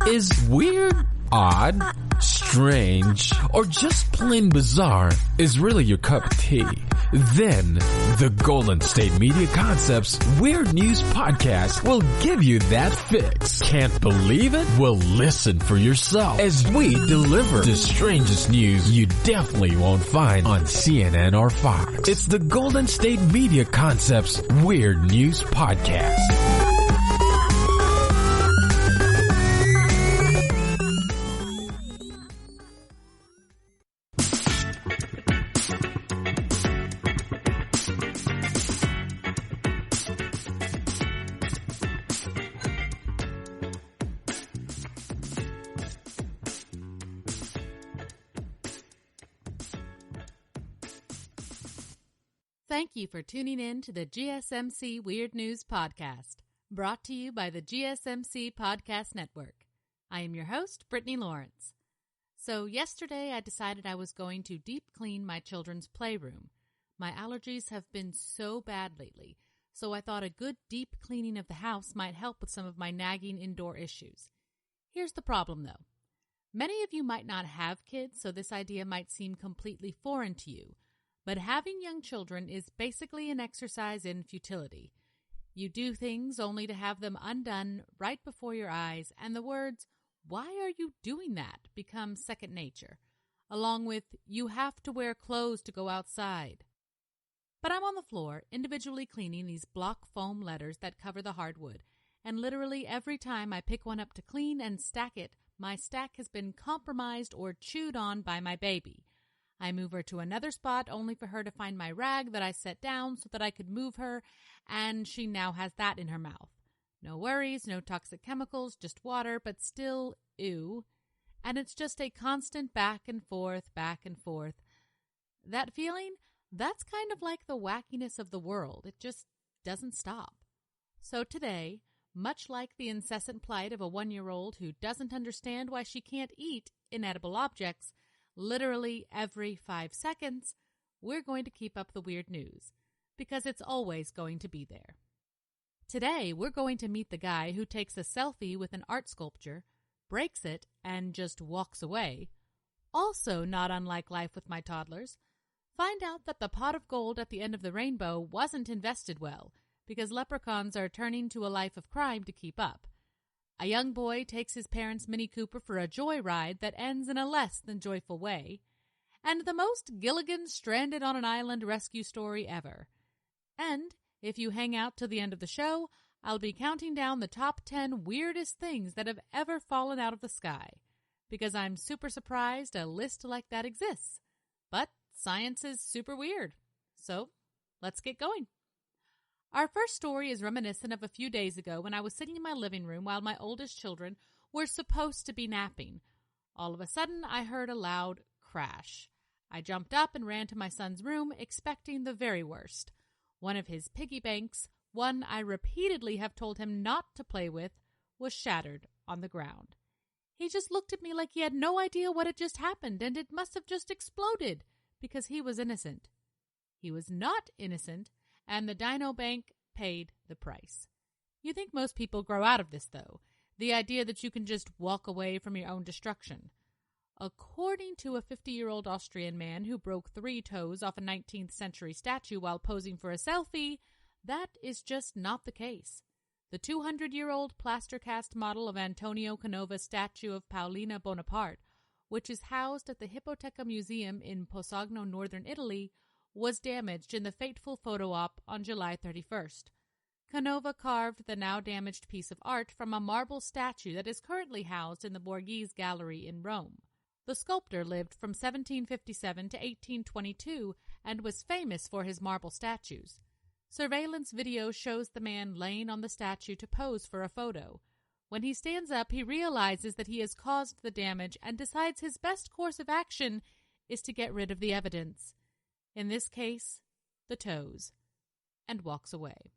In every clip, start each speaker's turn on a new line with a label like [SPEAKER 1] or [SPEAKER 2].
[SPEAKER 1] Is weird, odd, strange, or just plain bizarre is really your cup of tea? Then the Golden State Media Concepts Weird News Podcast will give you that fix. Can't believe it? Well, listen for yourself as we deliver the strangest news you definitely won't find on CNN or Fox. It's the Golden State Media Concepts Weird News Podcast.
[SPEAKER 2] Thank you for tuning in to the GSMC Weird News Podcast, brought to you by the GSMC Podcast Network. I am your host, Brittany Lawrence. So yesterday I decided I was going to deep clean my children's playroom. My allergies have been so bad lately, so I thought a good deep cleaning of the house might help with some of my nagging indoor issues. Here's the problem though. Many of you might not have kids, so this idea might seem completely foreign to you. But having young children is basically an exercise in futility. You do things only to have them undone right before your eyes, and the words, "Why are you doing that?" become second nature, along with, "You have to wear clothes to go outside." But I'm on the floor, individually cleaning these block foam letters that cover the hardwood, and literally every time I pick one up to clean and stack it, my stack has been compromised or chewed on by my baby. I move her to another spot only for her to find my rag that I set down so that I could move her, and she now has that in her mouth. No worries, no toxic chemicals, just water, but still, ew. And it's just a constant back and forth, back and forth. That feeling, that's kind of like the wackiness of the world. It just doesn't stop. So today, much like the incessant plight of a 1-year-old who doesn't understand why she can't eat inedible objects, literally every 5 seconds, we're going to keep up the weird news, because it's always going to be there. Today, we're going to meet the guy who takes a selfie with an art sculpture, breaks it, and just walks away. Also, not unlike life with my toddlers, find out that the pot of gold at the end of the rainbow wasn't invested well, because leprechauns are turning to a life of crime to keep up. A young boy takes his parents' Mini Cooper for a joyride that ends in a less than joyful way, and the most Gilligan stranded on an island rescue story ever. And if you hang out till the end of the show, I'll be counting down the top 10 weirdest things that have ever fallen out of the sky, because I'm super surprised a list like that exists. But science is super weird. So let's get going. Our first story is reminiscent of a few days ago when I was sitting in my living room while my oldest children were supposed to be napping. All of a sudden, I heard a loud crash. I jumped up and ran to my son's room, expecting the very worst. One of his piggy banks, one I repeatedly have told him not to play with, was shattered on the ground. He just looked at me like he had no idea what had just happened, and it must have just exploded, because he was innocent. He was not innocent, and the Dino Bank paid the price. You think most people grow out of this, though, the idea that you can just walk away from your own destruction. According to a 50-year-old Austrian man who broke 3 toes off a 19th century statue while posing for a selfie, that is just not the case. The 200-year-old plaster cast model of Antonio Canova's statue of Paulina Bonaparte, which is housed at the Hippoteca Museum in Posagno, northern Italy, was damaged in the fateful photo op on July 31st. Canova carved the now damaged piece of art from a marble statue that is currently housed in the Borghese Gallery in Rome. The sculptor lived from 1757 to 1822 and was famous for his marble statues. Surveillance video shows the man laying on the statue to pose for a photo. When he stands up, he realizes that he has caused the damage and decides his best course of action is to get rid of the evidence. In this case, the toes, and walks away.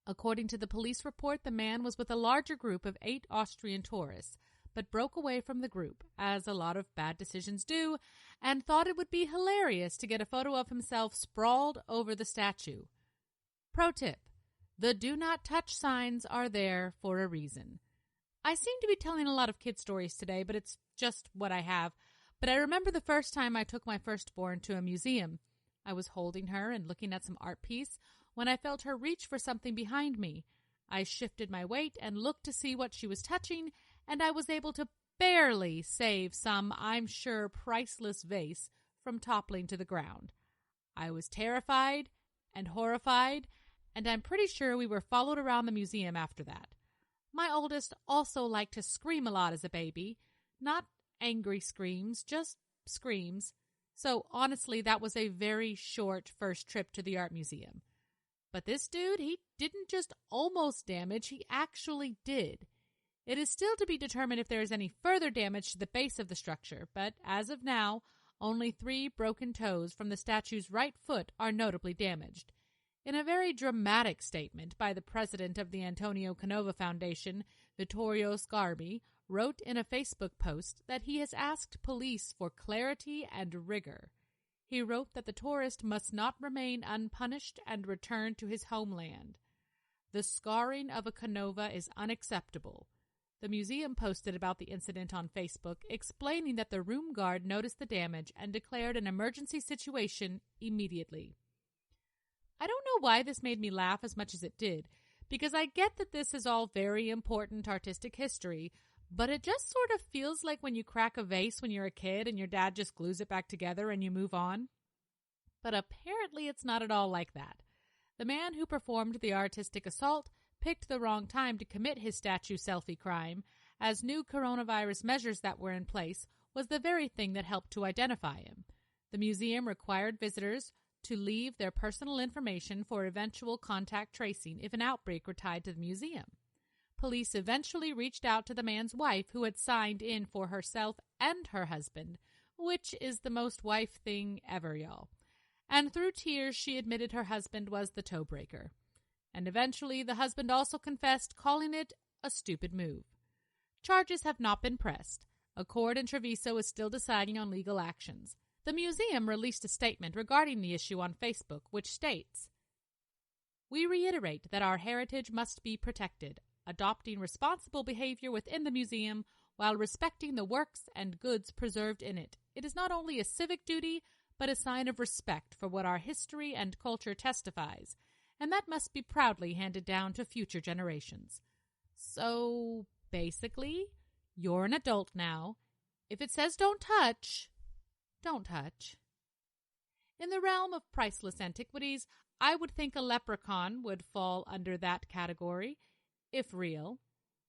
[SPEAKER 2] According to the police report, the man was with a larger group of 8 Austrian tourists, but broke away from the group, as a lot of bad decisions do, and thought it would be hilarious to get a photo of himself sprawled over the statue. Pro tip: the do not touch signs are there for a reason. I seem to be telling a lot of kid stories today, but it's just what I have. But I remember the first time I took my firstborn to a museum. I was holding her and looking at some art piece when I felt her reach for something behind me. I shifted my weight and looked to see what she was touching, and I was able to barely save some, I'm sure, priceless vase from toppling to the ground. I was terrified and horrified, and I'm pretty sure we were followed around the museum after that. My oldest also liked to scream a lot as a baby. Not angry screams, just screams. So honestly, that was a very short first trip to the art museum. But this dude, he didn't just almost damage, he actually did. It is still to be determined if there is any further damage to the base of the structure, but as of now, only 3 broken toes from the statue's right foot are notably damaged. In a very dramatic statement by the president of the Antonio Canova Foundation, Vittorio Sgarbi, wrote in a Facebook post that he has asked police for clarity and rigor. He wrote that the tourist must not remain unpunished and return to his homeland. The scarring of a Canova is unacceptable. The museum posted about the incident on Facebook, explaining that the room guard noticed the damage and declared an emergency situation immediately. I don't know why this made me laugh as much as it did, because I get that this is all very important artistic history, but it just sort of feels like when you crack a vase when you're a kid and your dad just glues it back together and you move on. But apparently it's not at all like that. The man who performed the artistic assault picked the wrong time to commit his statue selfie crime, as new coronavirus measures that were in place was the very thing that helped to identify him. The museum required visitors to leave their personal information for eventual contact tracing if an outbreak were tied to the museum. Police eventually reached out to the man's wife, who had signed in for herself and her husband, which is the most wife thing ever, y'all. And through tears, she admitted her husband was the toe breaker. And eventually, the husband also confessed, calling it a stupid move. Charges have not been pressed. A court in Treviso is still deciding on legal actions. The museum released a statement regarding the issue on Facebook, which states, "We reiterate that our heritage must be protected, adopting responsible behavior within the museum while respecting the works and goods preserved in it. It is not only a civic duty, but a sign of respect for what our history and culture testifies, and that must be proudly handed down to future generations." So, basically, you're an adult now. If it says don't touch, don't touch. In the realm of priceless antiquities, I would think a leprechaun would fall under that category, if real.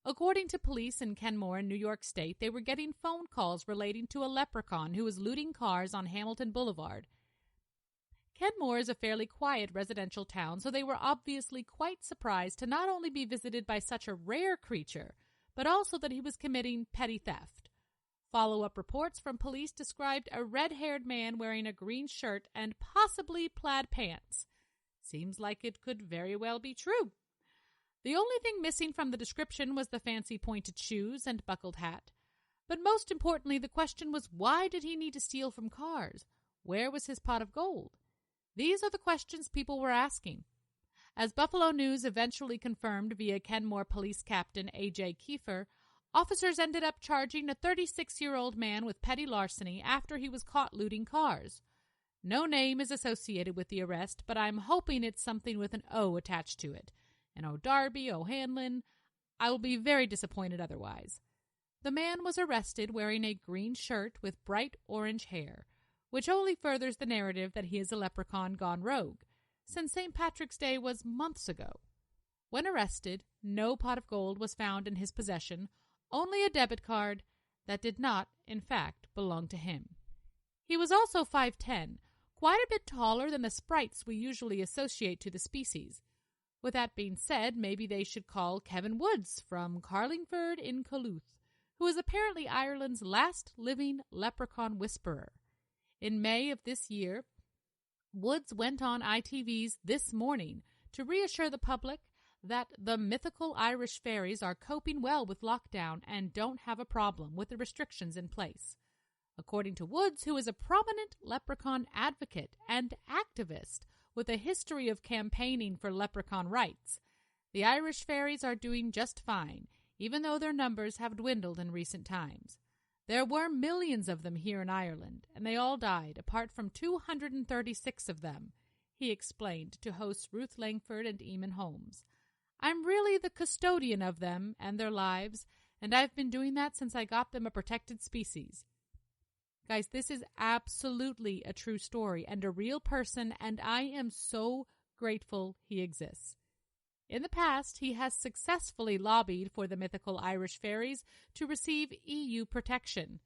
[SPEAKER 2] According to police in Kenmore in New York State, they were getting phone calls relating to a leprechaun who was looting cars on Hamilton Boulevard. Kenmore is a fairly quiet residential town, so they were obviously quite surprised to not only be visited by such a rare creature, but also that he was committing petty theft. Follow-up reports from police described a red-haired man wearing a green shirt and possibly plaid pants. Seems like it could very well be true. The only thing missing from the description was the fancy pointed shoes and buckled hat. But most importantly, the question was, why did he need to steal from cars? Where was his pot of gold? These are the questions people were asking. As Buffalo News eventually confirmed via Kenmore Police Captain A.J. Kiefer, officers ended up charging a 36-year-old man with petty larceny after he was caught looting cars. No name is associated with the arrest, but I'm hoping it's something with an O attached to it. An O'Darby, O'Hanlon. I will be very disappointed otherwise. The man was arrested wearing a green shirt with bright orange hair, which only furthers the narrative that he is a leprechaun gone rogue, since St. Patrick's Day was months ago. When arrested, no pot of gold was found in his possession, only a debit card that did not, in fact, belong to him. He was also 5'10", quite a bit taller than the sprites we usually associate to the species. With that being said, maybe they should call Kevin Woods from Carlingford in Coluth, who is apparently Ireland's last living leprechaun whisperer. In May of this year, Woods went on ITV's This Morning to reassure the public that the mythical Irish fairies are coping well with lockdown and don't have a problem with the restrictions in place. According to Woods, who is a prominent leprechaun advocate and activist with a history of campaigning for leprechaun rights, the Irish fairies are doing just fine, even though their numbers have dwindled in recent times. There were millions of them here in Ireland, and they all died, apart from 236 of them, he explained to hosts Ruth Langford and Eamon Holmes. I'm really the custodian of them and their lives, and I've been doing that since I got them a protected species. Guys, this is absolutely a true story and a real person, and I am so grateful he exists. In the past, he has successfully lobbied for the mythical Irish fairies to receive EU protection.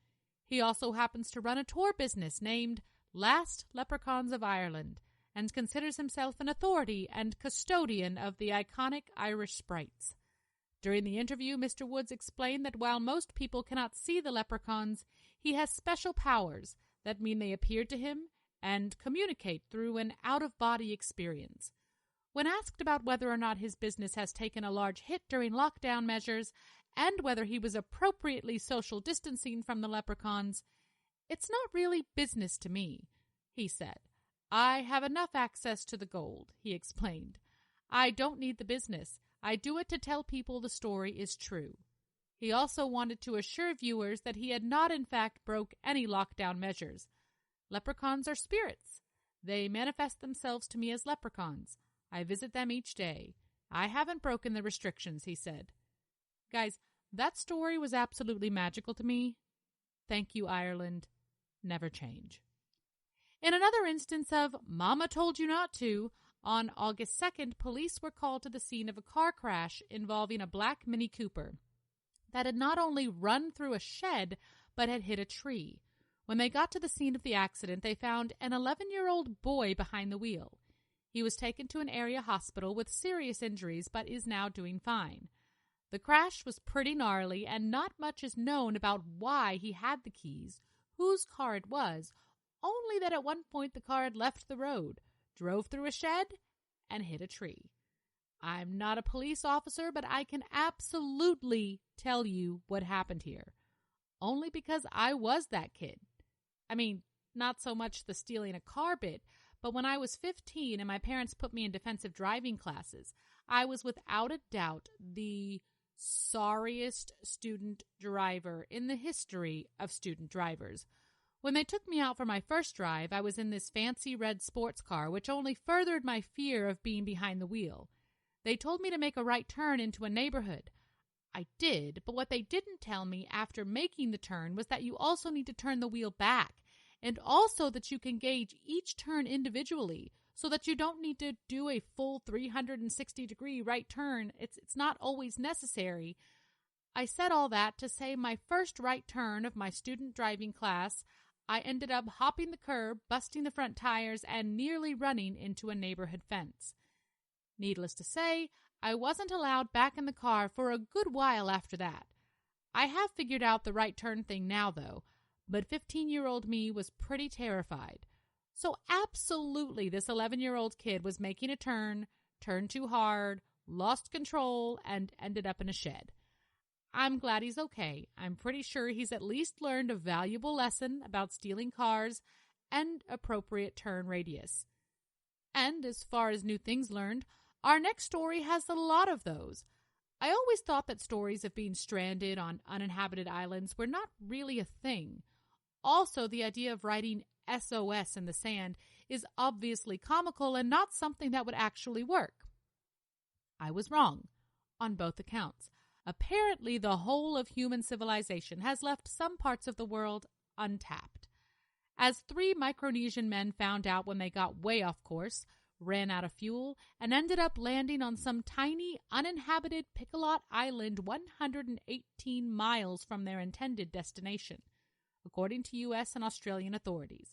[SPEAKER 2] He also happens to run a tour business named Last Leprechauns of Ireland and considers himself an authority and custodian of the iconic Irish sprites. During the interview, Mr. Woods explained that while most people cannot see the leprechauns, he has special powers that mean they appear to him and communicate through an out-of-body experience. When asked about whether or not his business has taken a large hit during lockdown measures and whether he was appropriately social distancing from the leprechauns, "It's not really business to me," he said. "I have enough access to the gold," he explained. "I don't need the business. I do it to tell people the story is true." He also wanted to assure viewers that he had not in fact broke any lockdown measures. "Leprechauns are spirits. They manifest themselves to me as leprechauns. I visit them each day. I haven't broken the restrictions," he said. Guys, that story was absolutely magical to me. Thank you, Ireland. Never change. In another instance of Mama Told You Not To, on August 2nd, police were called to the scene of a car crash involving a black Mini Cooper that had not only run through a shed, but had hit a tree. When they got to the scene of the accident, they found an 11-year-old boy behind the wheel. He was taken to an area hospital with serious injuries, but is now doing fine. The crash was pretty gnarly, and not much is known about why he had the keys, whose car it was, only that at one point the car had left the road, drove through a shed, and hit a tree. I'm not a police officer, but I can absolutely tell you what happened here. Only because I was that kid. I mean, not so much the stealing a car bit, but when I was 15 and my parents put me in defensive driving classes, I was without a doubt the sorriest student driver in the history of student drivers. When they took me out for my first drive, I was in this fancy red sports car, which only furthered my fear of being behind the wheel. They told me to make a right turn into a neighborhood. I did, but what they didn't tell me after making the turn was that you also need to turn the wheel back, and also that you can gauge each turn individually so that you don't need to do a full 360-degree right turn. It's not always necessary. I said all that to say my first right turn of my student driving class, I ended up hopping the curb, busting the front tires, and nearly running into a neighborhood fence. Needless to say, I wasn't allowed back in the car for a good while after that. I have figured out the right turn thing now, though, but 15-year-old me was pretty terrified. So absolutely, this 11-year-old kid was making a turn, turned too hard, lost control, and ended up in a shed. I'm glad he's okay. I'm pretty sure he's at least learned a valuable lesson about stealing cars and appropriate turn radius. And as far as new things learned, our next story has a lot of those. I always thought that stories of being stranded on uninhabited islands were not really a thing. Also, the idea of writing SOS in the sand is obviously comical and not something that would actually work. I was wrong on both accounts. Apparently, the whole of human civilization has left some parts of the world untapped. As 3 Micronesian men found out when they got way off course, ran out of fuel, and ended up landing on some tiny, uninhabited Picolot Island 118 miles from their intended destination, according to U.S. and Australian authorities.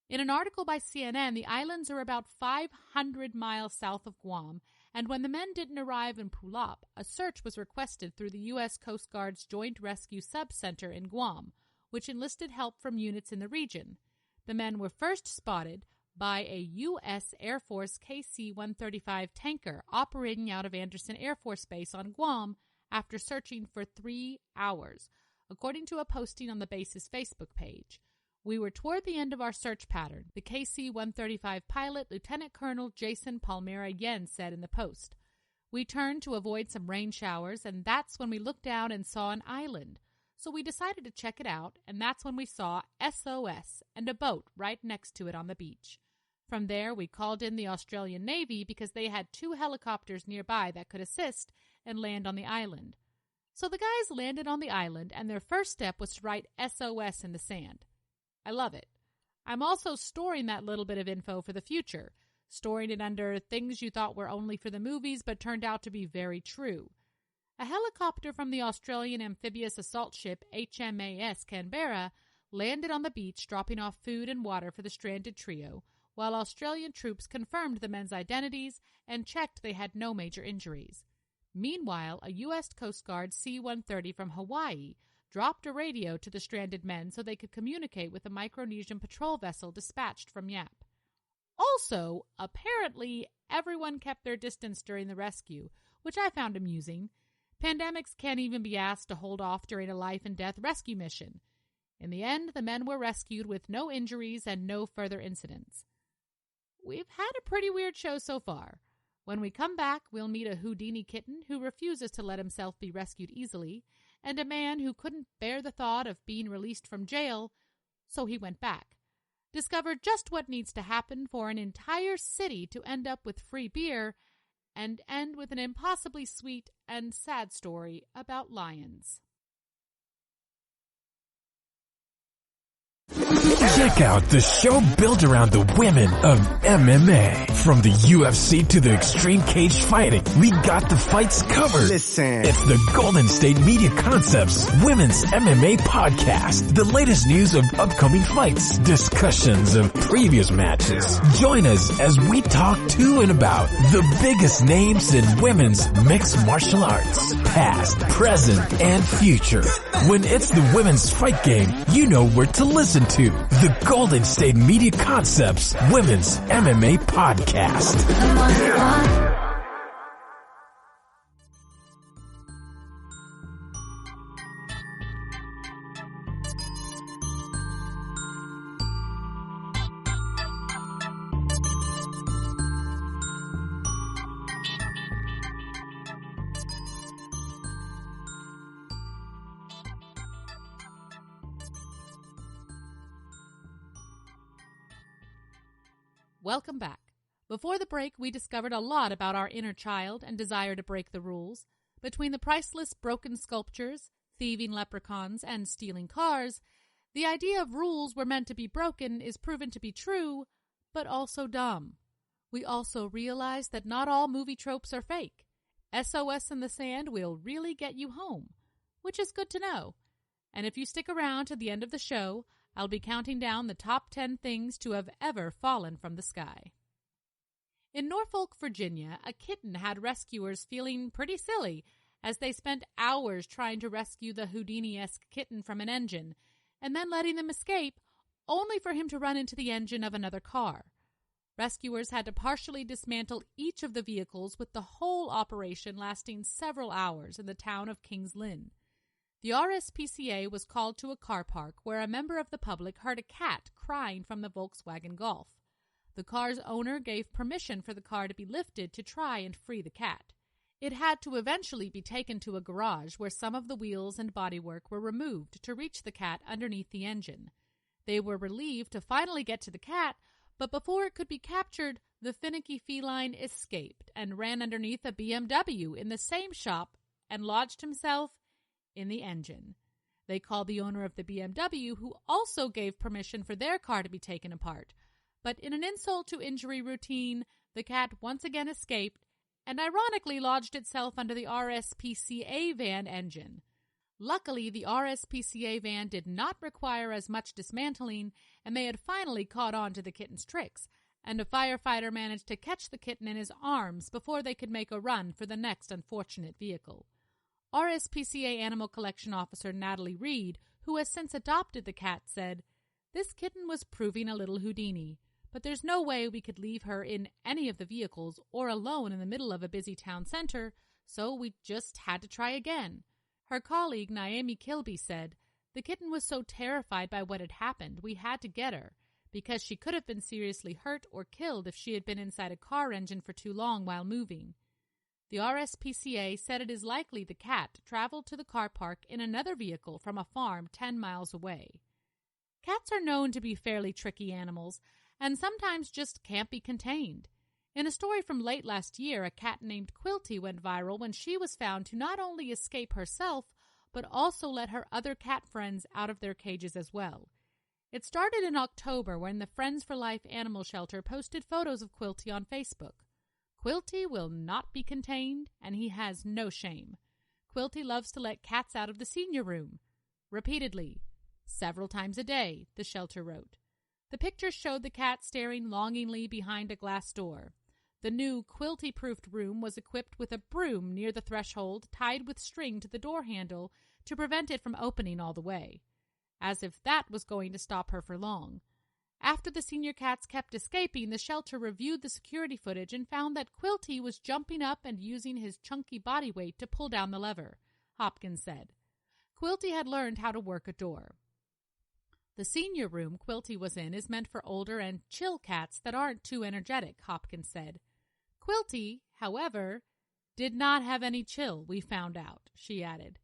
[SPEAKER 2] In an article by CNN, the islands are about 500 miles south of Guam, and when the men didn't arrive in Pulap, a search was requested through the U.S. Coast Guard's Joint Rescue Subcenter in Guam, which enlisted help from units in the region. The men were first spotted by a U.S. Air Force KC-135 tanker operating out of Andersen Air Force Base on Guam after searching for 3 hours, according to a posting on the base's Facebook page. We were toward the end of our search pattern, the KC-135 pilot, Lieutenant Colonel Jason Palmera Yen, said in the post. We turned to avoid some rain showers, and that's when we looked down and saw an island. So we decided to check it out, and that's when we saw SOS and a boat right next to it on the beach. From there, we called in the Australian Navy because they had 2 helicopters nearby that could assist and land on the island. So the guys landed on the island, and their first step was to write SOS in the sand. I love it. I'm also storing that little bit of info for the future, storing it under things you thought were only for the movies but turned out to be very true. A helicopter from the Australian amphibious assault ship HMAS Canberra landed on the beach, dropping off food and water for the stranded trio, while Australian troops confirmed the men's identities and checked they had no major injuries. Meanwhile, a U.S. Coast Guard C-130 from Hawaii dropped a radio to the stranded men so they could communicate with a Micronesian patrol vessel dispatched from Yap. Also, apparently, everyone kept their distance during the rescue, which I found amusing. Pandemics can't even be asked to hold off during a life-and-death rescue mission. In the end, the men were rescued with no injuries and no further incidents. We've had a pretty weird show so far. When we come back, we'll meet a Houdini kitten who refuses to let himself be rescued easily, and a man who couldn't bear the thought of being released from jail, so he went back. Discover just what needs to happen for an entire city to end up with free beer, and end with an impossibly sweet and sad story about lions.
[SPEAKER 1] Check out the show built around the women of MMA. From the UFC to the extreme cage fighting, we got the fights covered.
[SPEAKER 3] Listen.
[SPEAKER 1] It's the Golden State Media Concepts Women's MMA Podcast. The latest news of upcoming fights, discussions of previous matches. Join us as we talk to and about the biggest names in women's mixed martial arts. Past, present, and future. When it's the women's fight game, you know where to listen to. The Golden State Media Concepts Women's MMA Podcast.
[SPEAKER 2] Welcome back. Before the break, we discovered a lot about our inner child and desire to break the rules. Between the priceless broken sculptures, thieving leprechauns, and stealing cars, the idea of rules were meant to be broken is proven to be true, but also dumb. We also realize that not all movie tropes are fake. SOS in the sand will really get you home, which is good to know. And if you stick around to the end of the show, I'll be counting down the top 10 things to have ever fallen from the sky. In Norfolk, Virginia, a kitten had rescuers feeling pretty silly as they spent hours trying to rescue the Houdini-esque kitten from an engine and then letting them escape, only for him to run into the engine of another car. Rescuers had to partially dismantle each of the vehicles, with the whole operation lasting several hours in the town of Kings Lynn. The RSPCA was called to a car park where a member of the public heard a cat crying from the Volkswagen Golf. The car's owner gave permission for the car to be lifted to try and free the cat. It had to eventually be taken to a garage where some of the wheels and bodywork were removed to reach the cat underneath the engine. They were relieved to finally get to the cat, but before it could be captured, the finicky feline escaped and ran underneath a BMW in the same shop and lodged himself in the engine. They called the owner of the BMW, who also gave permission for their car to be taken apart. But in an insult to injury routine, the cat once again escaped and ironically lodged itself under the RSPCA van engine. Luckily, the RSPCA van did not require as much dismantling, and they had finally caught on to the kitten's tricks, and a firefighter managed to catch the kitten in his arms before they could make a run for the next unfortunate vehicle. RSPCA Animal Collection Officer Natalie Reed, who has since adopted the cat, said, "This kitten was proving a little Houdini, but there's no way we could leave her in any of the vehicles or alone in the middle of a busy town center, so we just had to try again." Her colleague, Naomi Kilby, said, "The kitten was so terrified by what had happened, we had to get her, because she could have been seriously hurt or killed if she had been inside a car engine for too long while moving." The RSPCA said it is likely the cat traveled to the car park in another vehicle from a farm 10 miles away. Cats are known to be fairly tricky animals and sometimes just can't be contained. In a story from late last year, a cat named Quilty went viral when she was found to not only escape herself, but also let her other cat friends out of their cages as well. It started in October when the Friends for Life Animal Shelter posted photos of Quilty on Facebook. Quilty will not be contained, and he has no shame. Quilty loves to let cats out of the senior room. Repeatedly. Several times a day, the shelter wrote. The pictures showed the cat staring longingly behind a glass door. The new Quilty-proofed room was equipped with a broom near the threshold tied with string to the door handle to prevent it from opening all the way. As if that was going to stop her for long. After the senior cats kept escaping, the shelter reviewed the security footage and found that Quilty was jumping up and using his chunky body weight to pull down the lever, Hopkins said. Quilty had learned how to work a door. The senior room Quilty was in is meant for older and chill cats that aren't too energetic, Hopkins said. Quilty, however, did not have any chill, we found out, she added.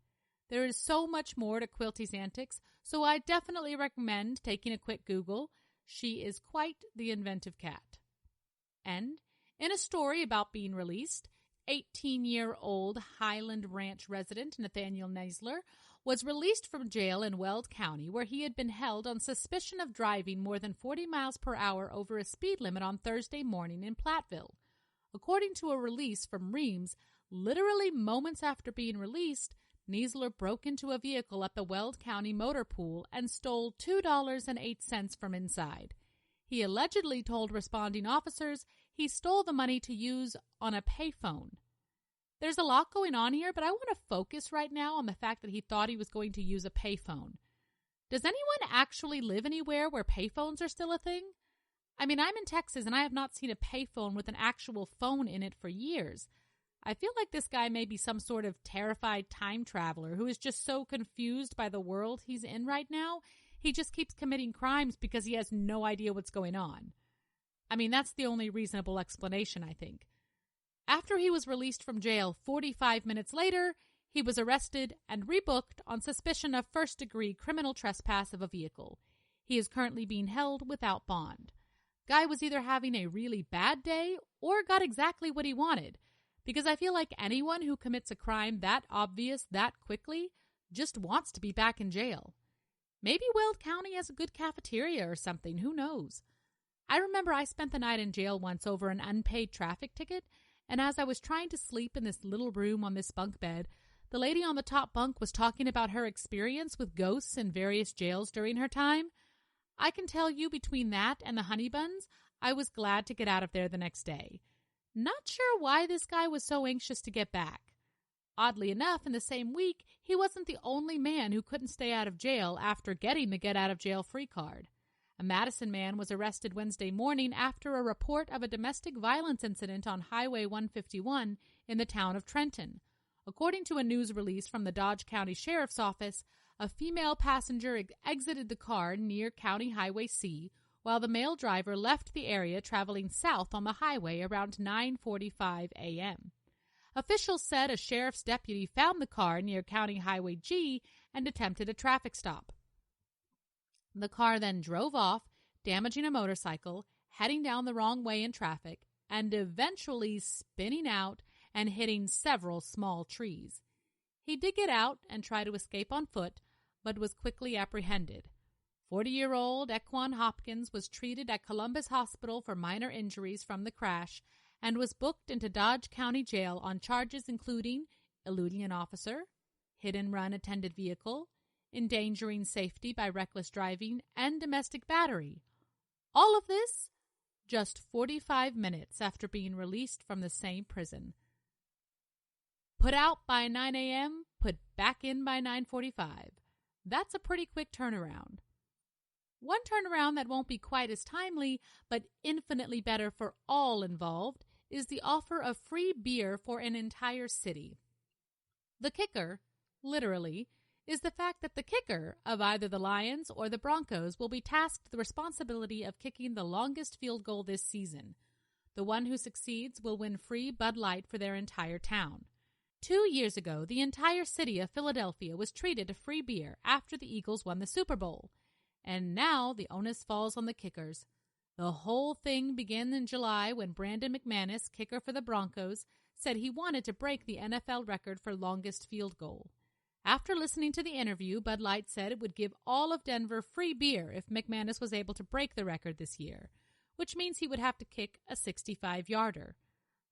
[SPEAKER 2] There is so much more to Quilty's antics, so I definitely recommend taking a quick Google. She is quite the inventive cat. And, in a story about being released, 18-year-old Highland Ranch resident Nathaniel Neisler was released from jail in Weld County, where he had been held on suspicion of driving more than 40 miles per hour over a speed limit on Thursday morning in Platteville. According to a release from Reams, literally moments after being released, Neisler broke into a vehicle at the Weld County Motor Pool and stole $2.08 from inside. He allegedly told responding officers he stole the money to use on a payphone. There's a lot going on here, but I want to focus right now on the fact that he thought he was going to use a payphone. Does anyone actually live anywhere where payphones are still a thing? I mean, I'm in Texas and I have not seen a payphone with an actual phone in it for years. I feel like this guy may be some sort of terrified time traveler who is just so confused by the world he's in right now, he just keeps committing crimes because he has no idea what's going on. I mean, that's the only reasonable explanation, I think. After he was released from jail 45 minutes later, he was arrested and rebooked on suspicion of first-degree criminal trespass of a vehicle. He is currently being held without bond. Guy was either having a really bad day or got exactly what he wanted, because I feel like anyone who commits a crime that obvious that quickly just wants to be back in jail. Maybe Weld County has a good cafeteria or something, who knows? I remember I spent the night in jail once over an unpaid traffic ticket, and as I was trying to sleep in this little room on this bunk bed, the lady on the top bunk was talking about her experience with ghosts in various jails during her time. I can tell you between that and the honey buns, I was glad to get out of there the next day. Not sure why this guy was so anxious to get back. Oddly enough, in the same week, he wasn't the only man who couldn't stay out of jail after getting the get-out-of-jail-free card. A Madison man was arrested Wednesday morning after a report of a domestic violence incident on Highway 151 in the town of Trenton. According to a news release from the Dodge County Sheriff's Office, a female passenger exited the car near County Highway C, while the male driver left the area traveling south on the highway around 9:45 a.m. Officials said a sheriff's deputy found the car near County Highway G and attempted a traffic stop. The car then drove off, damaging a motorcycle, heading down the wrong way in traffic, and eventually spinning out and hitting several small trees. He did get out and try to escape on foot, but was quickly apprehended. 40-year-old Equan Hopkins was treated at Columbus Hospital for minor injuries from the crash and was booked into Dodge County Jail on charges including eluding an officer, hit-and-run attended vehicle, endangering safety by reckless driving, and domestic battery. All of this just 45 minutes after being released from the same prison. Put out by 9 a.m., put back in by 9:45. That's a pretty quick turnaround. One turnaround that won't be quite as timely, but infinitely better for all involved, is the offer of free beer for an entire city. The kicker, literally, is the fact that the kicker of either the Lions or the Broncos will be tasked the responsibility of kicking the longest field goal this season. The one who succeeds will win free Bud Light for their entire town. 2 years ago, the entire city of Philadelphia was treated to free beer after the Eagles won the Super Bowl. And now the onus falls on the kickers. The whole thing began in July when Brandon McManus, kicker for the Broncos, said he wanted to break the NFL record for longest field goal. After listening to the interview, Bud Light said it would give all of Denver free beer if McManus was able to break the record this year, which means he would have to kick a 65-yarder.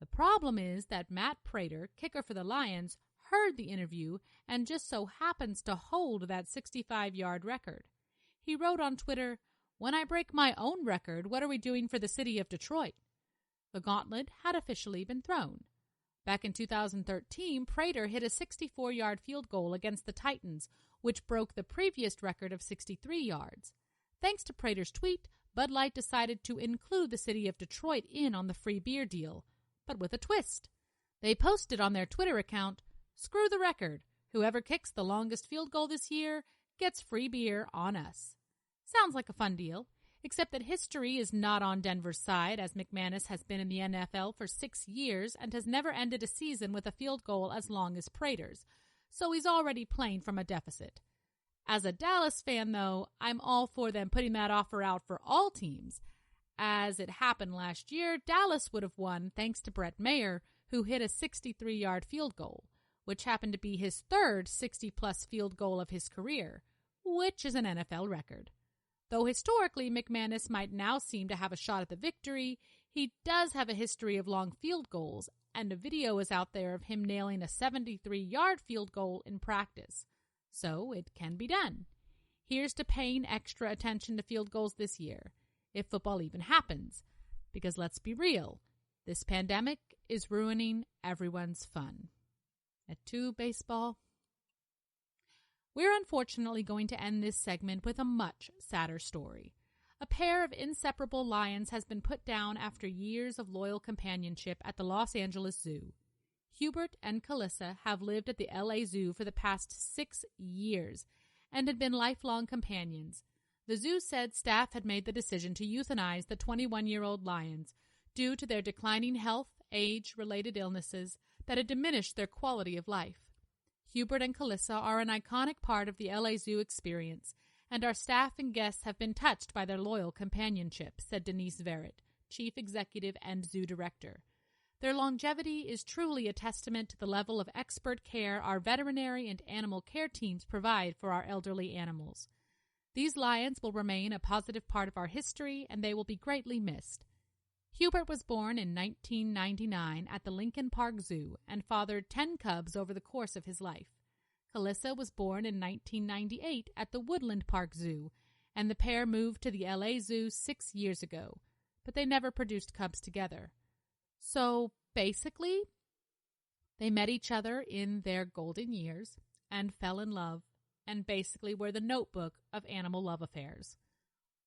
[SPEAKER 2] The problem is that Matt Prater, kicker for the Lions, heard the interview and just so happens to hold that 65-yard record. He wrote on Twitter, "When I break my own record, what are we doing for the city of Detroit?" The gauntlet had officially been thrown. Back in 2013, Prater hit a 64-yard field goal against the Titans, which broke the previous record of 63 yards. Thanks to Prater's tweet, Bud Light decided to include the city of Detroit in on the free beer deal, but with a twist. They posted on their Twitter account, "Screw the record. Whoever kicks the longest field goal this year gets free beer on us." Sounds like a fun deal, except that history is not on Denver's side, as McManus has been in the NFL for 6 years and has never ended a season with a field goal as long as Prater's, so he's already playing from a deficit. As a Dallas fan, though, I'm all for them putting that offer out for all teams. As it happened last year, Dallas would have won thanks to Brett Maher, who hit a 63-yard field goal, which happened to be his third 60-plus field goal of his career, which is an NFL record. Though historically McManus might now seem to have a shot at the victory, he does have a history of long field goals, and a video is out there of him nailing a 73-yard field goal in practice. So it can be done. Here's to paying extra attention to field goals this year, if football even happens. Because let's be real, this pandemic is ruining everyone's fun. At 2 baseball. We're unfortunately going to end this segment with a much sadder story. A pair of inseparable lions has been put down after years of loyal companionship at the Los Angeles Zoo. Hubert and Calissa have lived at the LA Zoo for the past 6 years and had been lifelong companions. The zoo said staff had made the decision to euthanize the 21-year-old lions due to their declining health, age-related illnesses that had diminished their quality of life. Hubert and Calissa are an iconic part of the LA Zoo experience, and our staff and guests have been touched by their loyal companionship, said Denise Verrett, chief executive and zoo director. Their longevity is truly a testament to the level of expert care our veterinary and animal care teams provide for our elderly animals. These lions will remain a positive part of our history, and they will be greatly missed. Hubert was born in 1999 at the Lincoln Park Zoo and fathered 10 cubs over the course of his life. Calissa was born in 1998 at the Woodland Park Zoo, and the pair moved to the LA Zoo 6 years ago, but they never produced cubs together. So, basically, they met each other in their golden years and fell in love, and basically were the notebook of animal love affairs.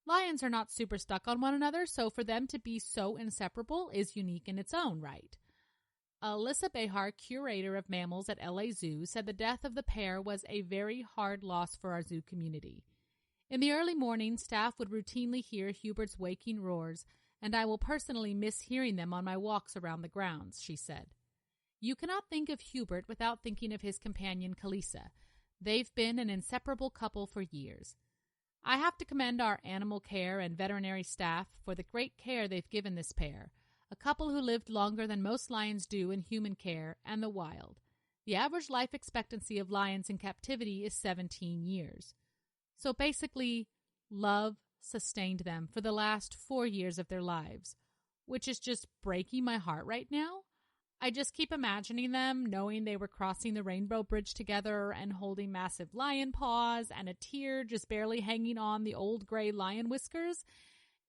[SPEAKER 2] Lions are not super stuck on one another, so for them to be so inseparable is unique in its own right. Alyssa Behar, curator of mammals at LA Zoo, said the death of the pair was a very hard loss for our zoo community. In the early morning, staff would routinely hear Hubert's waking roars, and I will personally miss hearing them on my walks around the grounds, she said. You cannot think of Hubert without thinking of his companion Calissa. They've been an inseparable couple for years. I have to commend our animal care and veterinary staff for the great care they've given this pair, a couple who lived longer than most lions do in human care and the wild. The average life expectancy of lions in captivity is 17 years. So basically, love sustained them for the last 4 years of their lives, which is just breaking my heart right now. I just keep imagining them knowing they were crossing the Rainbow Bridge together and holding massive lion paws and a tear just barely hanging on the old gray lion whiskers.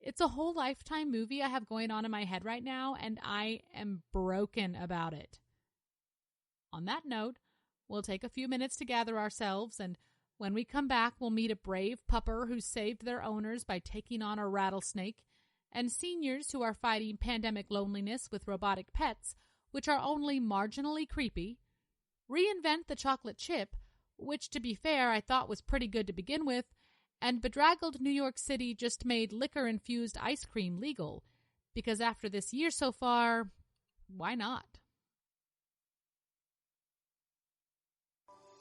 [SPEAKER 2] It's a whole Lifetime movie I have going on in my head right now, and I am broken about it. On that note, we'll take a few minutes to gather ourselves, and when we come back, we'll meet a brave pupper who saved their owners by taking on a rattlesnake, and seniors who are fighting pandemic loneliness with robotic pets, which are only marginally creepy, reinvent the chocolate chip, which, to be fair, I thought was pretty good to begin with, and bedraggled New York City just made liquor-infused ice cream legal. because after this year so far, why not?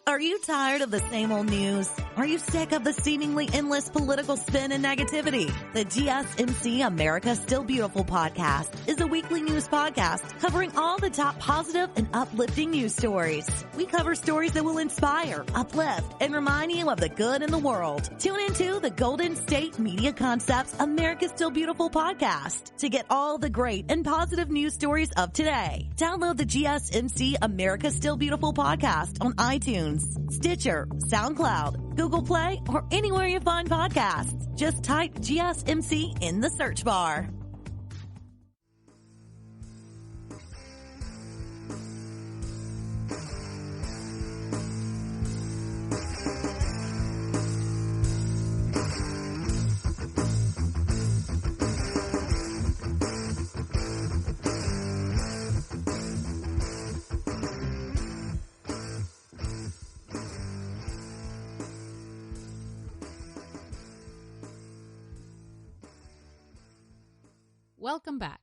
[SPEAKER 3] Are you tired of the same old news? Are you sick of the seemingly endless political spin and negativity? The GSMC America Still Beautiful podcast is a weekly news podcast covering all the top positive and uplifting news stories. We cover stories that will inspire, uplift, and remind you of the good in the world. Tune into the Golden State Media Concepts America Still Beautiful podcast to get all the great and positive news stories of today. Download the GSMC America Still Beautiful podcast on iTunes, Stitcher, SoundCloud, Google Play, or anywhere you find podcasts. Just type GSMC in the search bar.
[SPEAKER 2] Welcome back.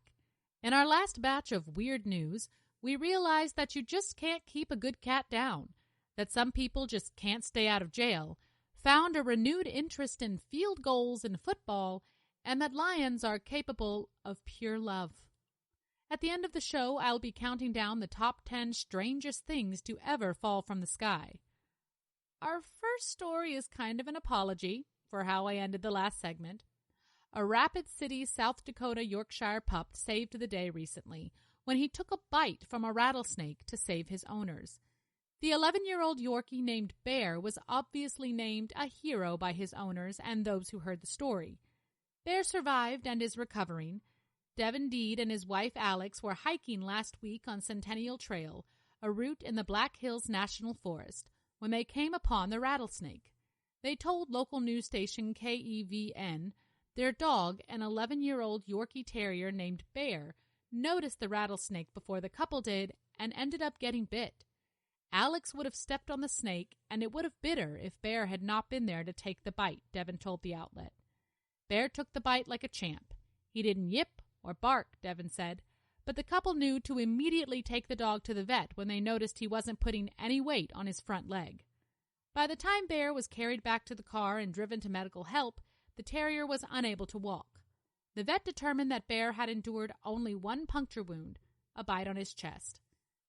[SPEAKER 2] In our last batch of weird news, we realized that you just can't keep a good cat down, that some people just can't stay out of jail, found a renewed interest in field goals in football, and that lions are capable of pure love. At the end of the show, I'll be counting down the top 10 strangest things to ever fall from the sky. Our first story is kind of an apology for how I ended the last segment. A Rapid City, South Dakota Yorkshire pup saved the day recently when he took a bite from a rattlesnake to save his owners. The 11-year-old Yorkie named Bear was obviously named a hero by his owners and those who heard the story. Bear survived and is recovering. Devin Deed and his wife Alex were hiking last week on Centennial Trail, a route in the Black Hills National Forest, when they came upon the rattlesnake. They told local news station KEVN their dog, an 11-year-old Yorkie Terrier named Bear, noticed the rattlesnake before the couple did and ended up getting bit. Alex would have stepped on the snake, and it would have bit her if Bear had not been there to take the bite, Devin told the outlet. Bear took the bite like a champ. He didn't yip or bark, Devin said, but the couple knew to immediately take the dog to the vet when they noticed he wasn't putting any weight on his front leg. By the time Bear was carried back to the car and driven to medical help, the terrier was unable to walk. The vet determined that Bear had endured only one puncture wound, a bite on his chest.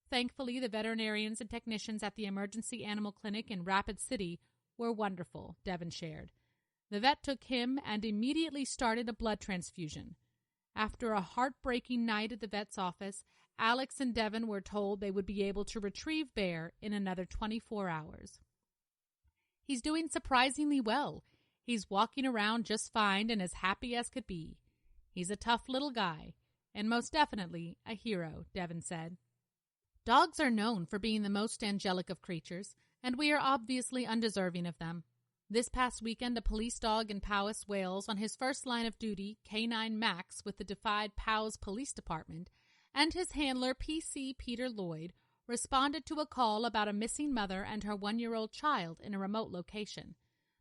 [SPEAKER 2] Thankfully, the veterinarians and technicians at the emergency animal clinic in Rapid City were wonderful, Devin shared. The vet took him and immediately started a blood transfusion. After a heartbreaking night at the vet's office, Alex and Devin were told they would be able to retrieve Bear in another 24 hours. He's doing surprisingly well. He's walking around just fine and as happy as could be. He's a tough little guy, and most definitely a hero, Devin said. Dogs are known for being the most angelic of creatures, and we are obviously undeserving of them. This past weekend, a police dog in Powys, Wales, on his first line of duty, K9 Max with the Defied Powys Police Department, and his handler, PC Peter Lloyd, responded to a call about a missing mother and her 1-year-old child in a remote location.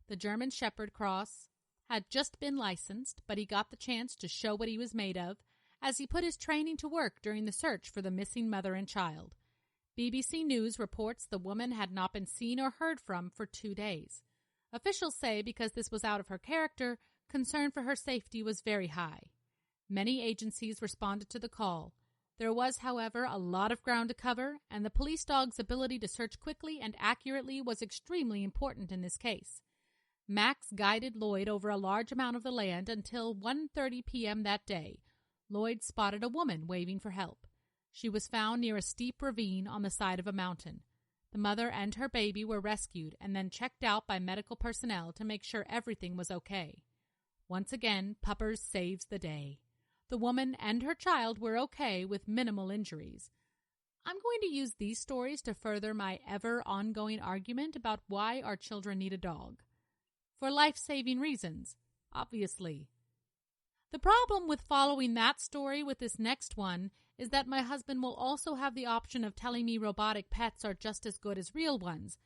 [SPEAKER 2] The German Shepherd Cross had just been licensed, but he got the chance to show what he was made of as he put his training to work during the search for the missing mother and child. BBC News reports the woman had not been seen or heard from for 2 days. Officials say because this was out of her character, concern for her safety was very high. Many agencies responded to the call. There was, however, a lot of ground to cover, and the police dog's ability to search quickly and accurately was extremely important in this case. Max guided Lloyd over a large amount of the land until 1:30 p.m. that day. Lloyd spotted a woman waving for help. She was found near a steep ravine on the side of a mountain. The mother and her baby were rescued and then checked out by medical personnel to make sure everything was okay. Once again, Puppers saves the day. The woman and her child were okay with minimal injuries. I'm going to use these stories to further my ever-ongoing argument about why our children need a dog. For life-saving reasons, obviously. The problem with following that story with this next one is that my husband will also have the option of telling me robotic pets are just as good as real ones,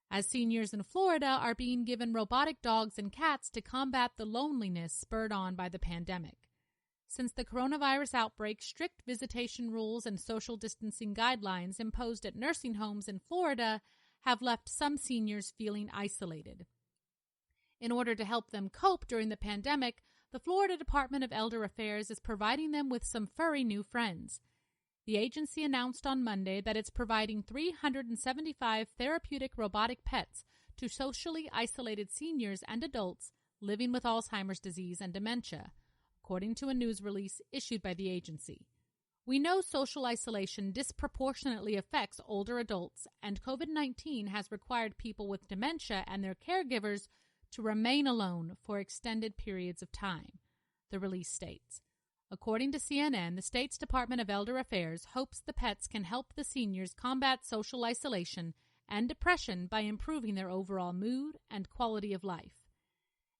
[SPEAKER 2] as seniors in Florida are being given robotic dogs and cats to combat the loneliness spurred on by the pandemic. Since the coronavirus outbreak, strict visitation rules and social distancing guidelines imposed at nursing homes in Florida have left some seniors feeling isolated. In order to help them cope during the pandemic, the Florida Department of Elder Affairs is providing them with some furry new friends. The agency announced on Monday that it's providing 375 therapeutic robotic pets to socially isolated seniors and adults living with Alzheimer's disease and dementia, according to a news release issued by the agency. We know social isolation disproportionately affects older adults, and COVID-19 has required people with dementia and their caregivers to remain alone for extended periods of time, the release states. According to CNN, the state's Department of Elder Affairs hopes the pets can help the seniors combat social isolation and depression by improving their overall mood and quality of life.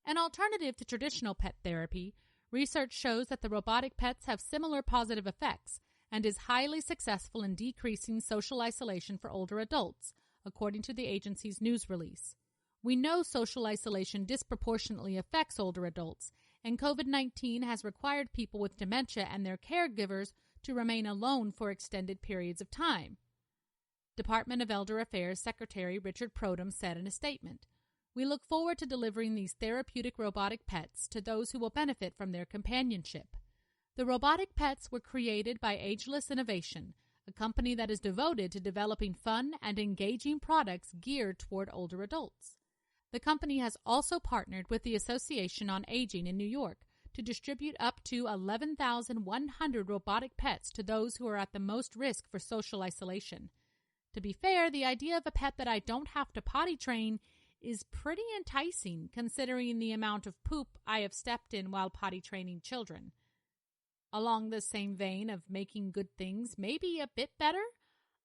[SPEAKER 2] An alternative to traditional pet therapy, research shows that the robotic pets have similar positive effects and is highly successful in decreasing social isolation for older adults, according to the agency's news release. We know social isolation disproportionately affects older adults, and COVID-19 has required people with dementia and their caregivers to remain alone for extended periods of time. Department of Elder Affairs Secretary Richard Produm said in a statement, "We look forward to delivering these therapeutic robotic pets to those who will benefit from their companionship. The robotic pets were created by Ageless Innovation, a company that is devoted to developing fun and engaging products geared toward older adults. The company has also partnered with the Association on Aging in New York to distribute up to 11,100 robotic pets to those who are at the most risk for social isolation. To be fair, the idea of a pet that I don't have to potty train is pretty enticing considering the amount of poop I have stepped in while potty training children." Along the same vein of making good things maybe a bit better,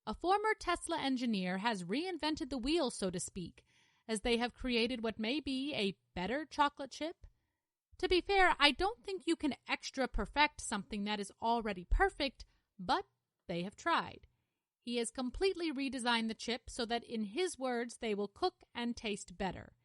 [SPEAKER 2] a former Tesla engineer has reinvented the wheel, so to speak, as they have created what may be a better chocolate chip. To be fair, I don't think you can extra perfect something that is already perfect, but they have tried. He has completely redesigned the chip so that, in his words, they will cook and taste better.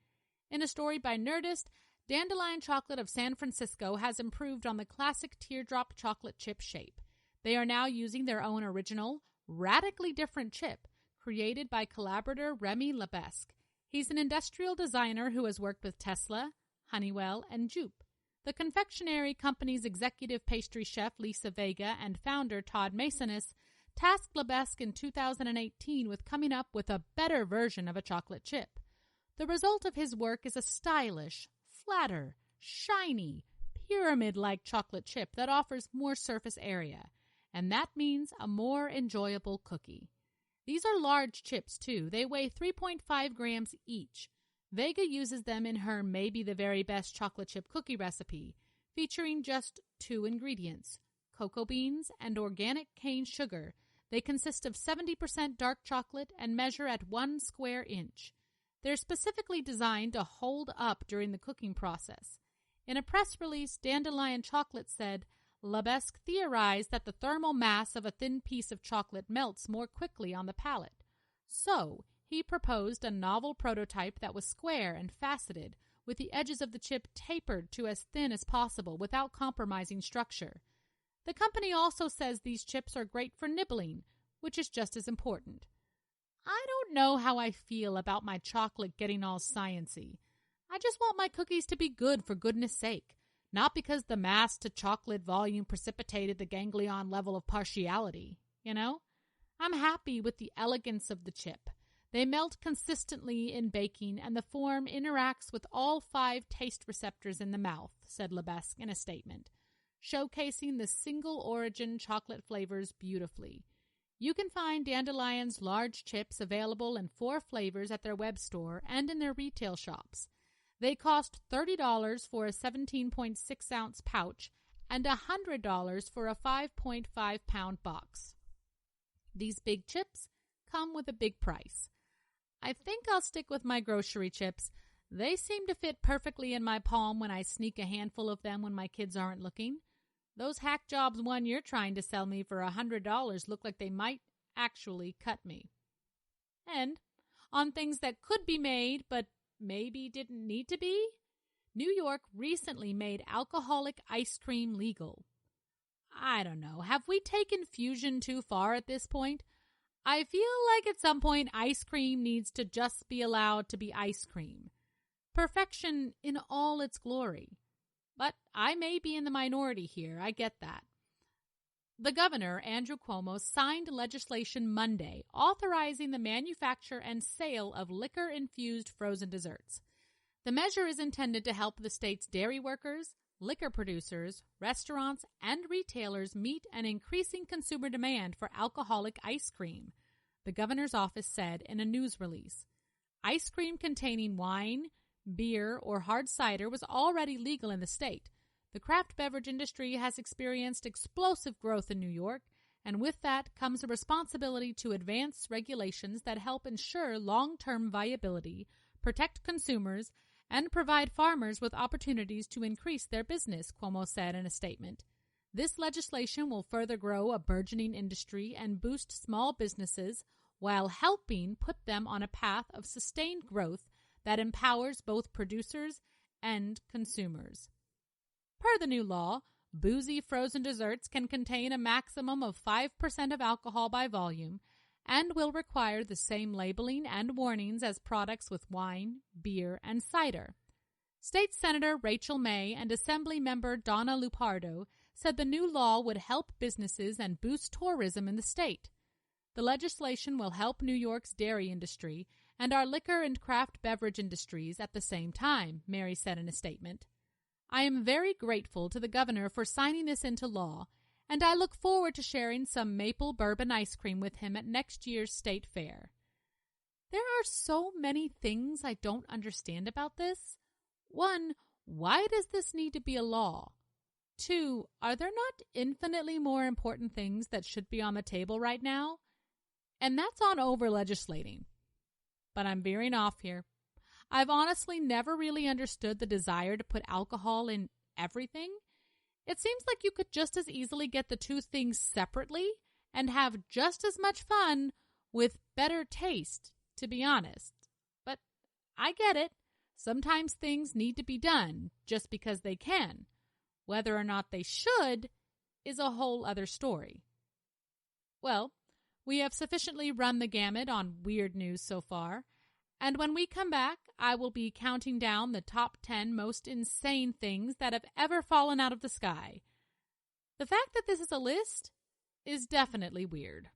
[SPEAKER 2] In a story by Nerdist, Dandelion Chocolate of San Francisco has improved on the classic teardrop chocolate chip shape. They are now using their own original, radically different chip, created by collaborator Remy Lebesque. He's an industrial designer who has worked with Tesla, Honeywell, and Joop. The confectionery company's executive pastry chef Lisa Vega and founder Todd Masonis tasked Lebesque in 2018 with coming up with a better version of a chocolate chip. The result of his work is a stylish, flatter, shiny, pyramid-like chocolate chip that offers more surface area, and that means a more enjoyable cookie. These are large chips, too. They weigh 3.5 grams each. Vega uses them in her maybe the very best chocolate chip cookie recipe, featuring just 2 ingredients, cocoa beans and organic cane sugar. They consist of 70% dark chocolate and measure at 1 square inch. They're specifically designed to hold up during the cooking process. In a press release, Dandelion Chocolate said, Lebesque theorized that the thermal mass of a thin piece of chocolate melts more quickly on the palate. So, he proposed a novel prototype that was square and faceted, with the edges of the chip tapered to as thin as possible without compromising structure. The company also says these chips are great for nibbling, which is just as important. I don't know how I feel about my chocolate getting all sciencey. I just want my cookies to be good for goodness sake. Not because the mass to chocolate volume precipitated the ganglion level of partiality, you know? I'm happy with the elegance of the chip. They melt consistently in baking, and the form interacts with all 5 taste receptors in the mouth, said Lebesque in a statement, showcasing the single-origin chocolate flavors beautifully. You can find Dandelion's large chips available in 4 flavors at their web store and in their retail shops. They cost $30 for a 17.6-ounce pouch and $100 for a 5.5-pound box. These big chips come with a big price. I think I'll stick with my grocery chips. They seem to fit perfectly in my palm when I sneak a handful of them when my kids aren't looking. Those hack jobs one you're trying to sell me for $100 look like they might actually cut me. And on things that could be made but maybe didn't need to be, New York recently made alcoholic ice cream legal. I don't know, have we taken fusion too far at this point? I feel like at some point ice cream needs to just be allowed to be ice cream. Perfection in all its glory. But I may be in the minority here, I get that. The governor, Andrew Cuomo, signed legislation Monday authorizing the manufacture and sale of liquor-infused frozen desserts. The measure is intended to help the state's dairy workers, liquor producers, restaurants, and retailers meet an increasing consumer demand for alcoholic ice cream, the governor's office said in a news release. Ice cream containing wine, beer, or hard cider was already legal in the state. The craft beverage industry has experienced explosive growth in New York, and with that comes a responsibility to advance regulations that help ensure long-term viability, protect consumers, and provide farmers with opportunities to increase their business, Cuomo said in a statement. This legislation will further grow a burgeoning industry and boost small businesses while helping put them on a path of sustained growth that empowers both producers and consumers. Per the new law, boozy frozen desserts can contain a maximum of 5% of alcohol by volume and will require the same labeling and warnings as products with wine, beer, and cider. State Senator Rachel May and Assembly Member Donna Lupardo said the new law would help businesses and boost tourism in the state. The legislation will help New York's dairy industry and our liquor and craft beverage industries at the same time, Mary said in a statement. I am very grateful to the governor for signing this into law, and I look forward to sharing some maple bourbon ice cream with him at next year's state fair. There are so many things I don't understand about this. 1, why does this need to be a law? 2, are there not infinitely more important things that should be on the table right now? And that's on over-legislating. But I'm veering off here. I've honestly never really understood the desire to put alcohol in everything. It seems like you could just as easily get the two things separately and have just as much fun with better taste, to be honest. But I get it. Sometimes things need to be done just because they can. Whether or not they should is a whole other story. Well, we have sufficiently run the gamut on weird news so far. And when we come back, I will be counting down the top 10 most insane things that have ever fallen out of the sky. The fact that this is a list is definitely weird.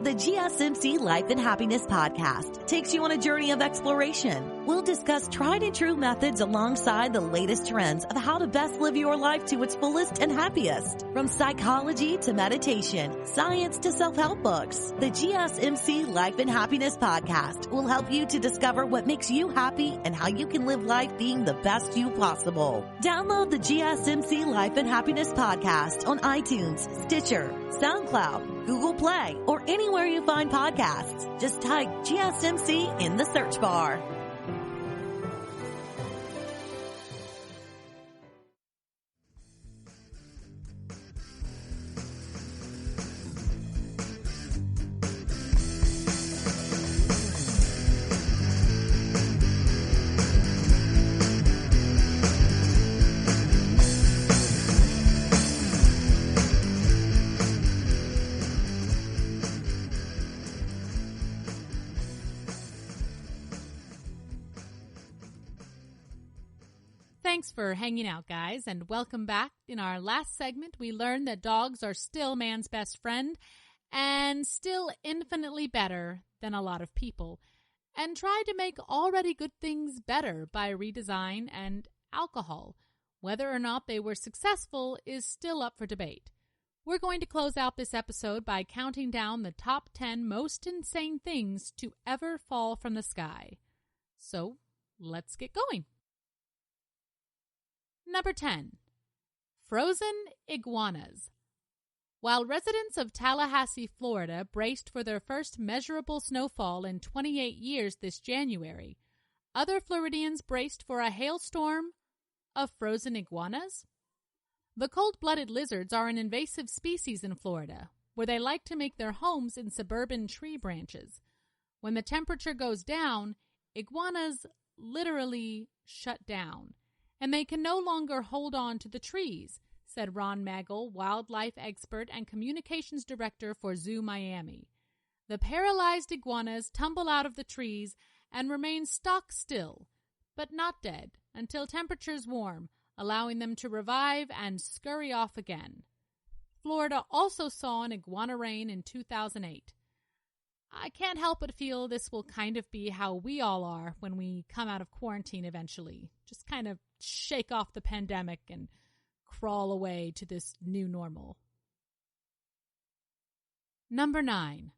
[SPEAKER 3] The GSMC Life and Happiness podcast takes you on a journey of exploration. We'll discuss tried and true methods alongside the latest trends of how to best live your life to its fullest and happiest. From psychology to meditation, science to self-help books, the GSMC Life and Happiness podcast will help you to discover what makes you happy and how you can live life being the best you possible. Download the GSMC Life and Happiness podcast on iTunes, Stitcher, SoundCloud, Google Play, or anywhere you find podcasts. Just type GSMC in the search bar.
[SPEAKER 2] Thanks for hanging out, guys, and welcome back. In our last segment, we learned that dogs are still man's best friend and still infinitely better than a lot of people, and tried to make already good things better by redesign and alcohol. Whether or not they were successful is still up for debate. We're going to close out this episode by counting down the top 10 most insane things to ever fall from the sky. So, let's get going. Number 10. Frozen Iguanas. While residents of Tallahassee, Florida, braced for their first measurable snowfall in 28 years this January, other Floridians braced for a hailstorm of frozen iguanas. The cold-blooded lizards are an invasive species in Florida, where they like to make their homes in suburban tree branches. When the temperature goes down, iguanas literally shut down. and they can no longer hold on to the trees, said Ron Magel, wildlife expert and communications director for Zoo Miami. The paralyzed iguanas tumble out of the trees and remain stock still, but not dead, until temperatures warm, allowing them to revive and scurry off again. Florida also saw an iguana rain in 2008. I can't help but feel this will kind of be how we all are when we come out of quarantine eventually. Just kind of shake off the pandemic and crawl away to this new normal. Number 9.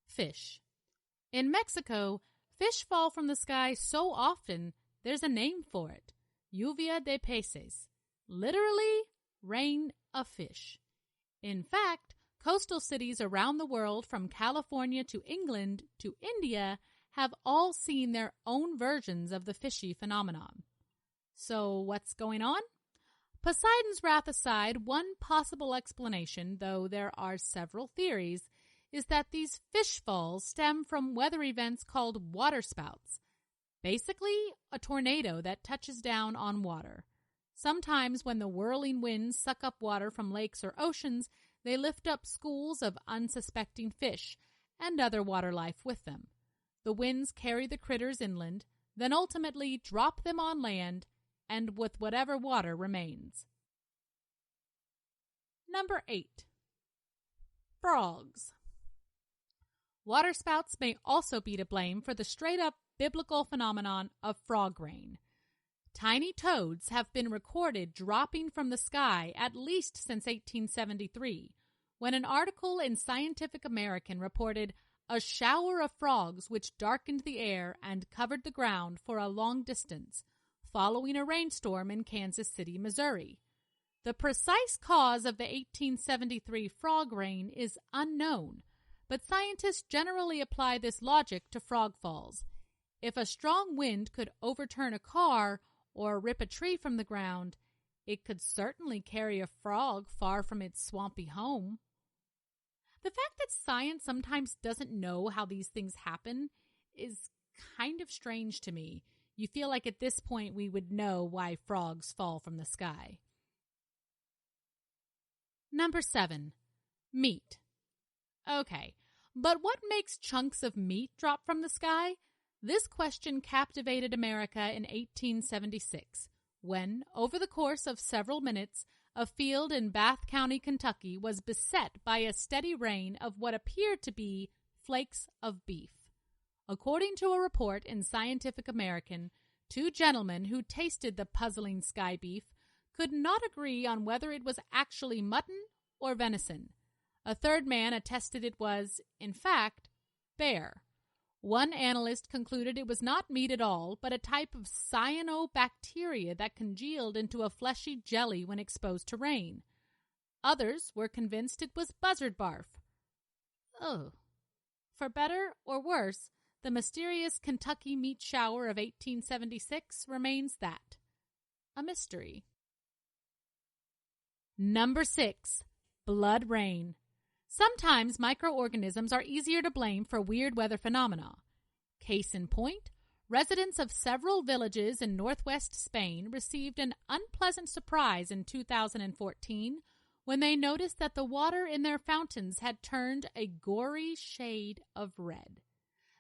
[SPEAKER 2] Fish. In Mexico, fish fall from the sky so often there's a name for it. Lluvia de peces. Literally, rain of fish. In fact, coastal cities around the world from California to England to India have all seen their own versions of the fishy phenomenon. So what's going on? Poseidon's wrath aside, one possible explanation, though there are several theories, is that these fish falls stem from weather events called waterspouts. Basically, a tornado that touches down on water. Sometimes when the whirling winds suck up water from lakes or oceans, they lift up schools of unsuspecting fish and other water life with them. The winds carry the critters inland, then ultimately drop them on land and with whatever water remains. Number 8. Frogs. Waterspouts may also be to blame for the straight-up biblical phenomenon of frog rain. Tiny toads have been recorded dropping from the sky at least since 1873, when an article in Scientific American reported a shower of frogs which darkened the air and covered the ground for a long distance, following a rainstorm in Kansas City, Missouri. The precise cause of the 1873 frog rain is unknown, but scientists generally apply this logic to frog falls. If a strong wind could overturn a car or rip a tree from the ground, it could certainly carry a frog far from its swampy home. The fact that science sometimes doesn't know how these things happen is kind of strange to me. You feel like at this point we would know why frogs fall from the sky. Number 7. Meat. Okay, but what makes chunks of meat drop from the sky? This question captivated America in 1876, when, over the course of several minutes, a field in Bath County, Kentucky was beset by a steady rain of what appeared to be flakes of beef. According to a report in Scientific American, 2 gentlemen who tasted the puzzling sky beef could not agree on whether it was actually mutton or venison. A third man attested it was, in fact, bear. One analyst concluded it was not meat at all, but a type of cyanobacteria that congealed into a fleshy jelly when exposed to rain. Others were convinced it was buzzard barf. Oh. For better or worse, the mysterious Kentucky meat shower of 1876 remains that. A mystery. Number 6. Blood rain. Sometimes microorganisms are easier to blame for weird weather phenomena. Case in point, residents of several villages in northwest Spain received an unpleasant surprise in 2014 when they noticed that the water in their fountains had turned a gory shade of red.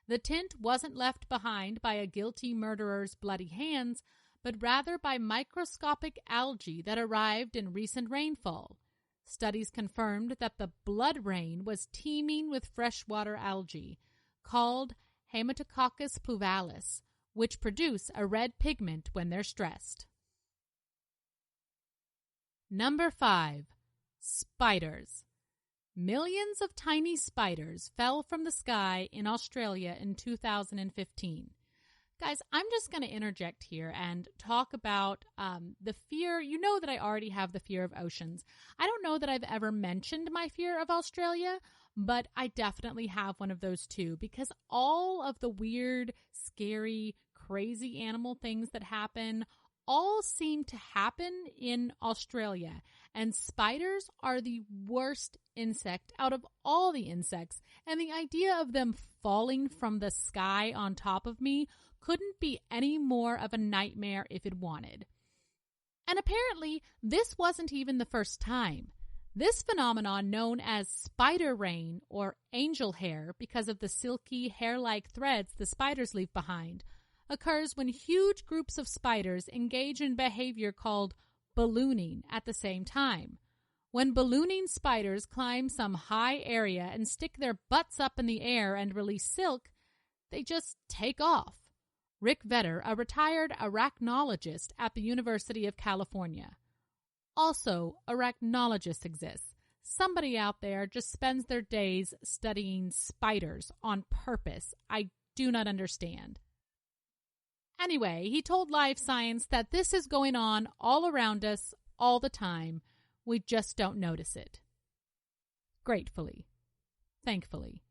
[SPEAKER 2] The tint wasn't left behind by a guilty murderer's bloody hands, but rather by microscopic algae that arrived in recent rainfall. Studies confirmed that the blood rain was teeming with freshwater algae, called Haematococcus pluvalis, which produce a red pigment when they're stressed. Number 5. Spiders. Millions of tiny spiders fell from the sky in Australia in 2015. Guys, I'm just going to interject here and talk about the fear. You know that I already have the fear of oceans. I don't know that I've ever mentioned my fear of Australia, but I definitely have one of those too, because all of the weird, scary, crazy animal things that happen all seem to happen in Australia. And spiders are the worst insect out of all the insects. And the idea of them falling from the sky on top of me couldn't be any more of a nightmare if it wanted. And apparently, this wasn't even the first time. This phenomenon, known as spider rain or angel hair because of the silky hair-like threads the spiders leave behind, occurs when huge groups of spiders engage in behavior called ballooning at the same time. When ballooning spiders climb some high area and stick their butts up in the air and release silk, they just take off. Rick Vetter, a retired arachnologist at the University of California. Also, arachnologists exist. Somebody out there just spends their days studying spiders on purpose. I do not understand. Anyway, he told Live Science that this is going on all around us all the time. We just don't notice it. Gratefully. Thankfully.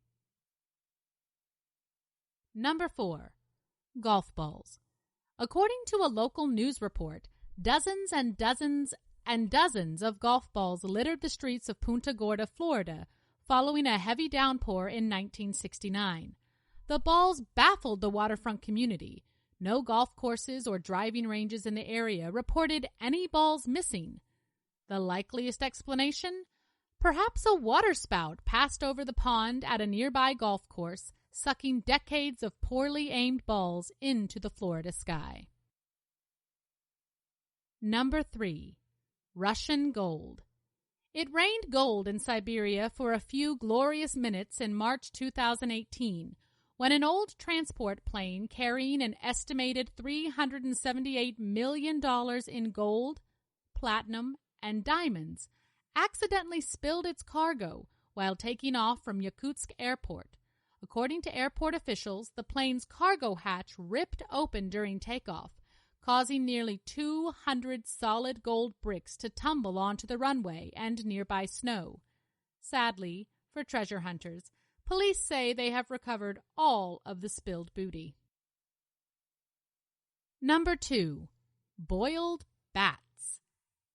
[SPEAKER 2] Number 4. Golf balls. According to a local news report, dozens and dozens and dozens of golf balls littered the streets of Punta Gorda, Florida, following a heavy downpour in 1969. The balls baffled the waterfront community. No golf courses or driving ranges in the area reported any balls missing. The likeliest explanation? Perhaps a waterspout passed over the pond at a nearby golf course, sucking decades of poorly aimed balls into the Florida sky. Number 3. Russian gold. It rained gold in Siberia for a few glorious minutes in March 2018, when an old transport plane carrying an estimated $378 million in gold, platinum, and diamonds accidentally spilled its cargo while taking off from Yakutsk Airport. According to airport officials, the plane's cargo hatch ripped open during takeoff, causing nearly 200 solid gold bricks to tumble onto the runway and nearby snow. Sadly, for treasure hunters, police say they have recovered all of the spilled booty. Number 2. Boiled bats.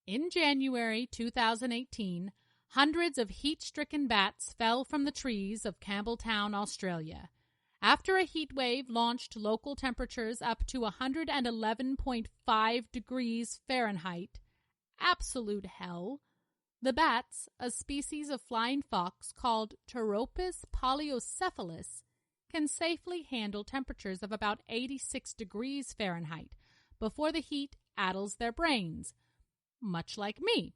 [SPEAKER 2] In January 2018, hundreds of heat-stricken bats fell from the trees of Campbelltown, Australia. After a heat wave launched local temperatures up to 111.5 degrees Fahrenheit, absolute hell, the bats, a species of flying fox called Pteropus poliocephalus, can safely handle temperatures of about 86 degrees Fahrenheit before the heat addles their brains, much like me.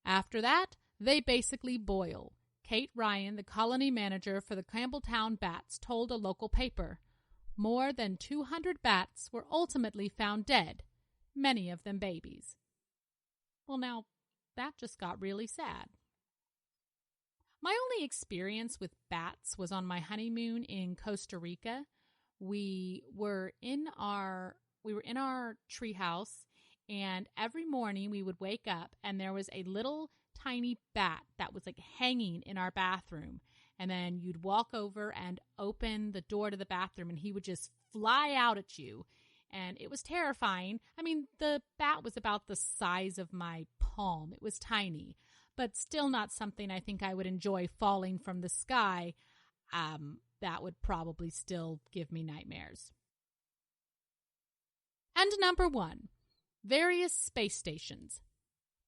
[SPEAKER 2] After that, they basically boil. Kate Ryan, the colony manager for the Campbelltown bats, told a local paper. More than 200 bats were ultimately found dead, many of them babies. Well, now, that just got really sad. My only experience with bats was on my honeymoon in Costa Rica. We were in our treehouse, and every morning we would wake up and there was a little tiny bat that was like hanging in our bathroom. And then you'd walk over and open the door to the bathroom and he would just fly out at you. And it was terrifying. I mean, the bat was about the size of my palm. It was tiny, but still not something I think I would enjoy falling from the sky. That would probably still give me nightmares. And number 1, various space stations.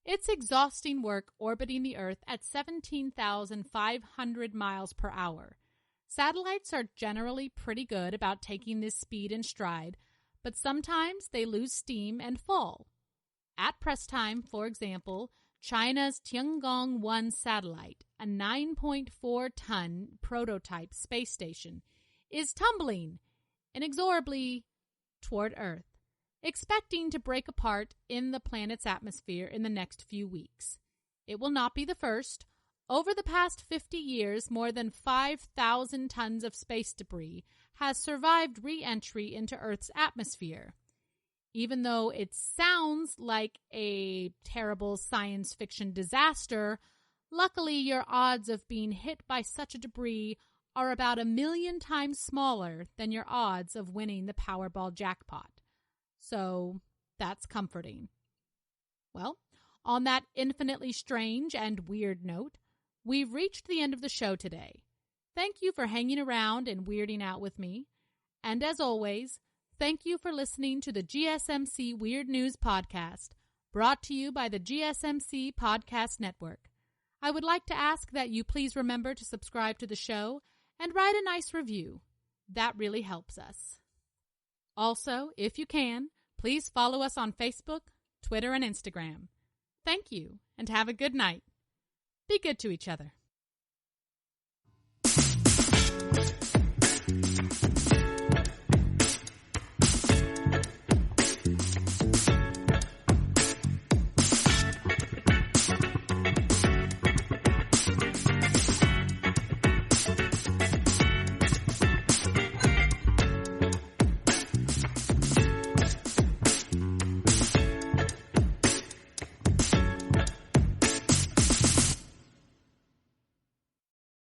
[SPEAKER 2] It's exhausting work orbiting the Earth at 17,500 miles per hour. Satellites are generally pretty good about taking this speed in stride, but sometimes they lose steam and fall. At press time, for example, China's Tiangong-1 satellite, a 9.4-ton prototype space station, is tumbling inexorably toward Earth, expecting to break apart in the planet's atmosphere in the next few weeks. It will not be the first. Over the past 50 years, more than 5,000 tons of space debris has survived re-entry into Earth's atmosphere. Even though it sounds like a terrible science fiction disaster, luckily your odds of being hit by such a debris are about 1 million times smaller than your odds of winning the Powerball jackpot. So that's comforting. Well, on that infinitely strange and weird note, we've reached the end of the show today. Thank you for hanging around and weirding out with me. And as always, thank you for listening to the GSMC Weird News Podcast, brought to you by the GSMC Podcast Network. I would like to ask that you please remember to subscribe to the show and write a nice review. That really helps us. Also, if you can, please follow us on Facebook, Twitter, and Instagram. Thank you, and have a good night. Be good to each other.